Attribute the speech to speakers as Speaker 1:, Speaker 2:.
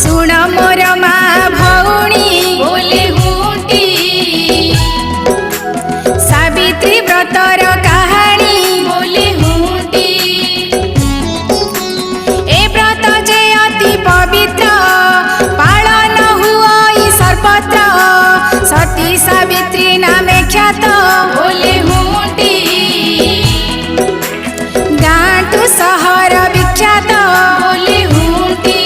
Speaker 1: सुण मोर माँ भौणी
Speaker 2: बोले हुंटी
Speaker 1: सावित्री व्रतर कहानी
Speaker 2: बोले हुंटी
Speaker 1: ए व्रत जे अति पवित्र पालन हुई सर्वत्र सती सावित्री नामे ख्यात
Speaker 2: बोले हुंटी
Speaker 1: गाँठु सहर विख्यात
Speaker 2: बोले हुंटी